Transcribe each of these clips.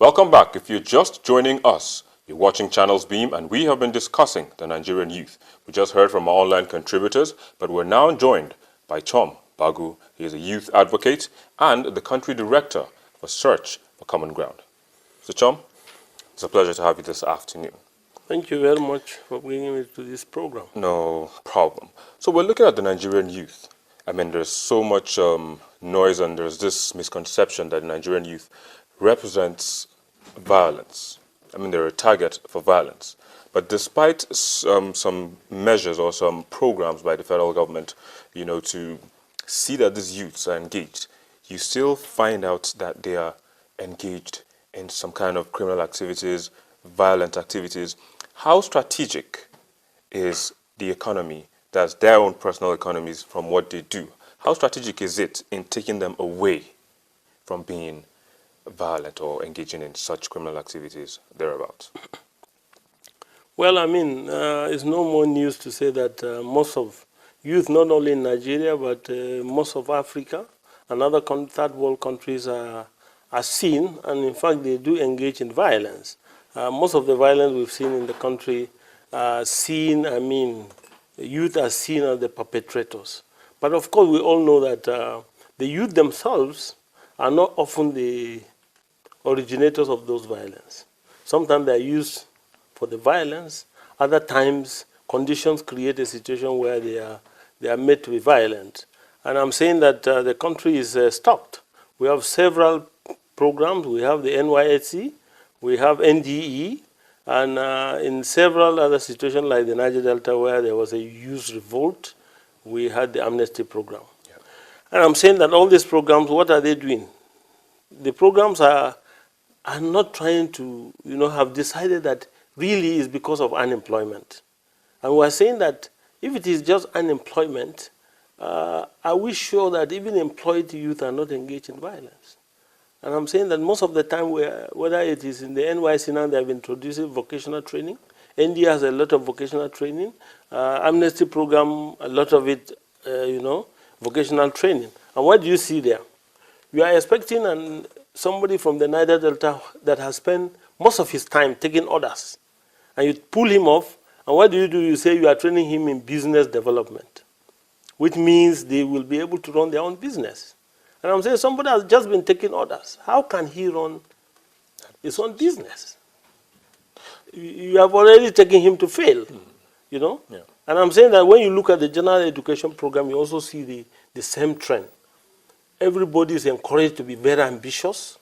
Welcome back. If you're just joining us, you're watching Channels Beam, and we have been discussing the Nigerian youth. We just heard from our online contributors, but we're now joined by Chom Bagu. He is a youth advocate and the country director for Search for Common Ground. So Chom, it's a pleasure to have you this afternoon. Thank you very much for bringing me to this program. No problem. So we're looking at the Nigerian youth. I mean, there's so much noise, and there's this misconception that Nigerian youth represents violence. I mean, they're a target for violence. But despite some measures or some programs by the federal government, to see that these youths are engaged, you still find out that they are engaged in some kind of criminal activities, violent activities. How strategic is the economy, that's their own personal economies, from what they do? How strategic is it in taking them away from being violent or engaging in such criminal activities thereabouts? Well, I mean, it's no more news to say that most of youth, not only in Nigeria, but most of Africa and other third world countries are seen, and in fact, they do engage in violence. Most of the violence we've seen in the country youth are seen as the perpetrators. But of course, we all know that the youth themselves are not often the originators of those violence. Sometimes they are used for the violence. Other times, conditions create a situation where they are made to be violent. And I'm saying that the country is stocked. We have several programs. We have the NYSC, we have NDE, and in several other situations like the Niger Delta, where there was a youth revolt, we had the amnesty program. Yeah. And I'm saying that all these programs, what are they doing? The programs are not trying to, have decided that really is because of unemployment. And we're saying that if it is just unemployment, are we sure that even employed youth are not engaged in violence? And I'm saying that most of the time, whether it is in the NYC now, they have introduced vocational training. ND has a lot of vocational training. Amnesty program, a lot of it, vocational training. And what do you see there? You are expecting somebody from the Niger Delta that has spent most of his time taking orders, and you pull him off, and what do? You say you are training him in business development, which means they will be able to run their own business. And I'm saying somebody has just been taking orders. How can he run his own business? You have already taken him to fail, Yeah. And I'm saying that when you look at the general education program, you also see the same trend. Everybody is encouraged to be very ambitious.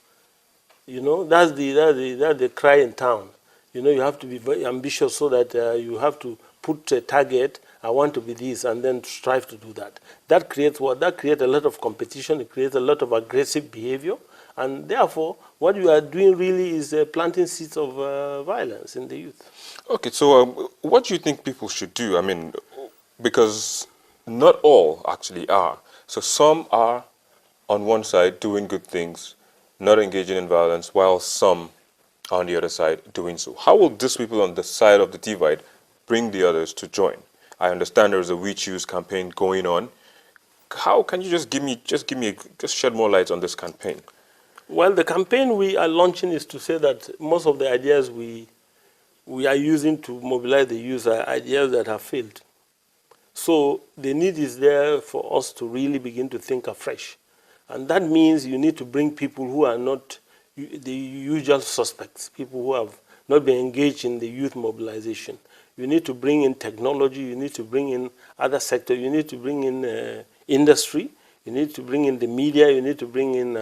That's the cry in town. You have to be very ambitious so that you have to put a target. I want to be this, and then strive to do that. That creates what? That creates a lot of competition. It creates a lot of aggressive behavior. And therefore, what you are doing really is planting seeds of violence in the youth. Okay, so what do you think people should do? I mean, because not all actually are. So some are on one side doing good things, not engaging in violence, while some are on the other side doing so. How will these people on the side of the divide bring the others to join? I understand there is a We Choose campaign going on. How can you just shed more light on this campaign? Well, the campaign we are launching is to say that most of the ideas we are using to mobilize the youth are ideas that have failed. So the need is there for us to really begin to think afresh. And that means you need to bring people who are not the usual suspects, people who have not been engaged in the youth mobilization. You need to bring in technology, you need to bring in other sectors, you need to bring in industry, you need to bring in the media, you need to bring in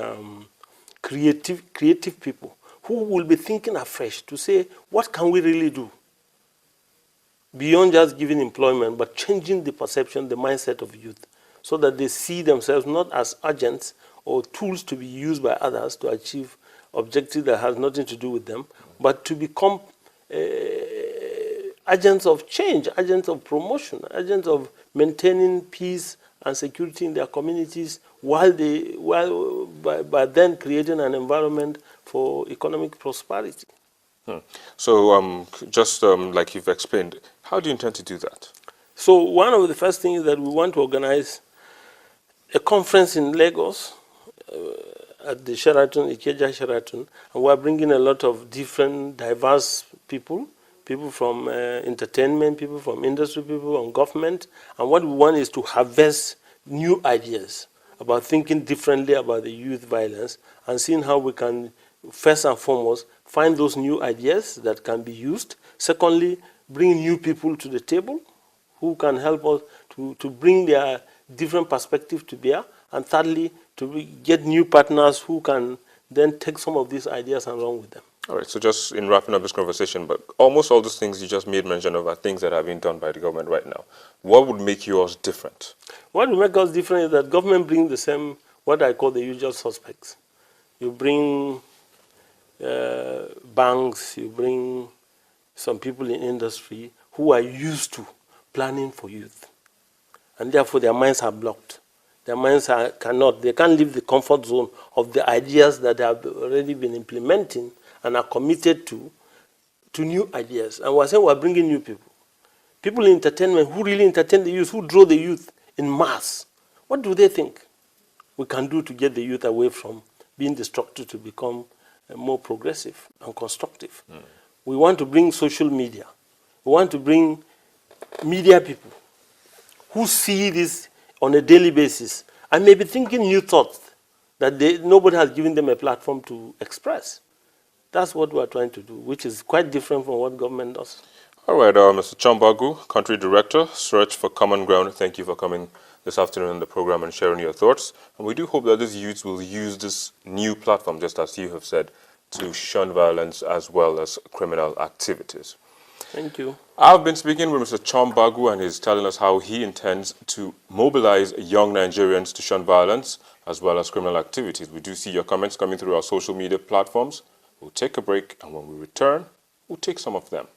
creative people who will be thinking afresh to say, what can we really do? Beyond just giving employment, but changing the perception, the mindset of youth, so that they see themselves not as agents or tools to be used by others to achieve objectives that has nothing to do with them, but to become agents of change, agents of promotion, agents of maintaining peace and security in their communities, by then creating an environment for economic prosperity. So just like you've explained, how do you intend to do that? So one of the first things is that we want to organize a conference in Lagos at the Sheraton, Ikeja Sheraton, and we're bringing a lot of different, diverse people, people from entertainment, people from industry, people from government, and what we want is to harvest new ideas about thinking differently about the youth violence and seeing how we can, first and foremost, find those new ideas that can be used. Secondly, bring new people to the table who can help us to bring their different perspectives to bear. And thirdly, to get new partners who can then take some of these ideas and run with them. All right, so just in wrapping up this conversation, but almost all those things you just made mention of are things that are being done by the government right now. What would make yours different? What will make us different is that government brings the same, what I call the usual suspects. You bring banks, you bring some people in industry who are used to planning for youth. And therefore their minds are blocked. Their minds they can't leave the comfort zone of the ideas that they have already been implementing and are committed to new ideas. And we're saying we're bringing new people. People in entertainment who really entertain the youth, who draw the youth in mass. What do they think we can do to get the youth away from being destructive to become more progressive and constructive? We want to bring social media. We want to bring media people who see this on a daily basis and maybe thinking new thoughts that nobody has given them a platform to express. That's what we're trying to do, which is quite different from what government does. All right, Mr. Chambagu, Country Director, Search for Common Ground, thank you for coming this afternoon on the program and sharing your thoughts. And we do hope that these youths will use this new platform, just as you have said, to shun violence as well as criminal activities. Thank you. I've been speaking with Mr. Chambagu, and he's telling us how he intends to mobilize young Nigerians to shun violence as well as criminal activities. We do see your comments coming through our social media platforms. We'll take a break, and when we return, we'll take some of them.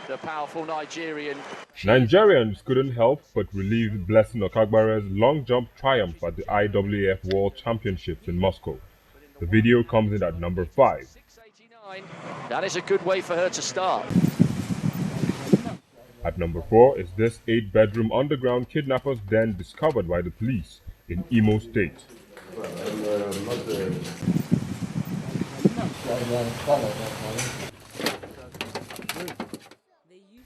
The powerful Nigerian. Nigerians couldn't help but relieve Blessing Okagbare's long jump triumph at the IAAF World Championships in Moscow. The video comes in at number 5. 689. That is a good way for her to start. At number 4 is this 8-bedroom underground kidnappers den discovered by the police in Imo State.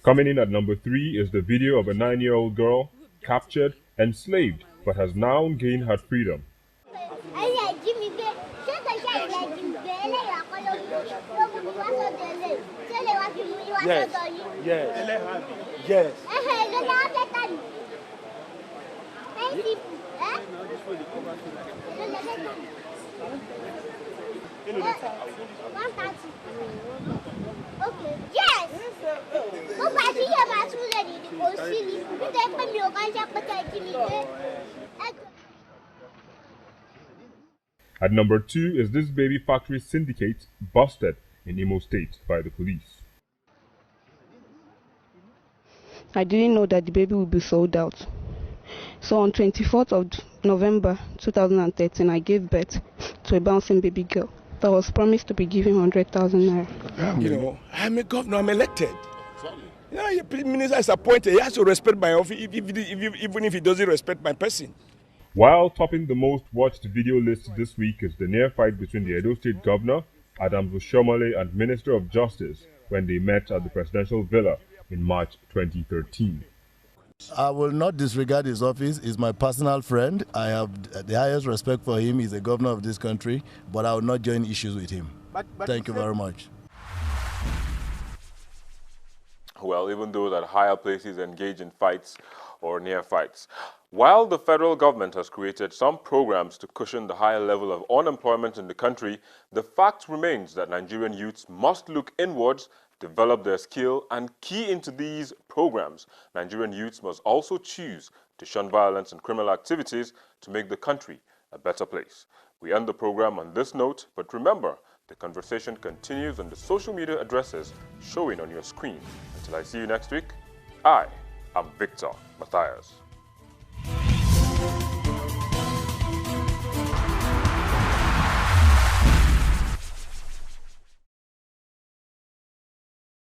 Coming in at number 3 is the video of a 9-year-old girl captured, enslaved, but has now gained her freedom. Yes. At number 2 is this baby factory syndicate busted in Imo State by the police. I didn't know that the baby would be sold out. So on 24th of November 2013, I gave birth to a bouncing baby girl that was promised to be given 100,000 naira. You know, I'm a governor, I'm elected. Yeah, a minister is appointed. He has to respect my office, even if he doesn't respect my person. While topping the most watched video list this week is the near fight between the Edo State Governor, Adams Oshomole, and Minister of Justice when they met at the presidential villa in March 2013. I will not disregard his office. He's my personal friend. I have the highest respect for him. He's the governor of this country, but I will not join issues with him. Thank you very much. Well, even those at higher places engage in fights or near fights. While the federal government has created some programs to cushion the higher level of unemployment in the country, the fact remains that Nigerian youths must look inwards, develop their skill, and key into these programs. Nigerian youths must also choose to shun violence and criminal activities to make the country a better place. We end the program on this note, but remember, the conversation continues on the social media addresses showing on your screen. Until I see you next week, I am Victor Matthias.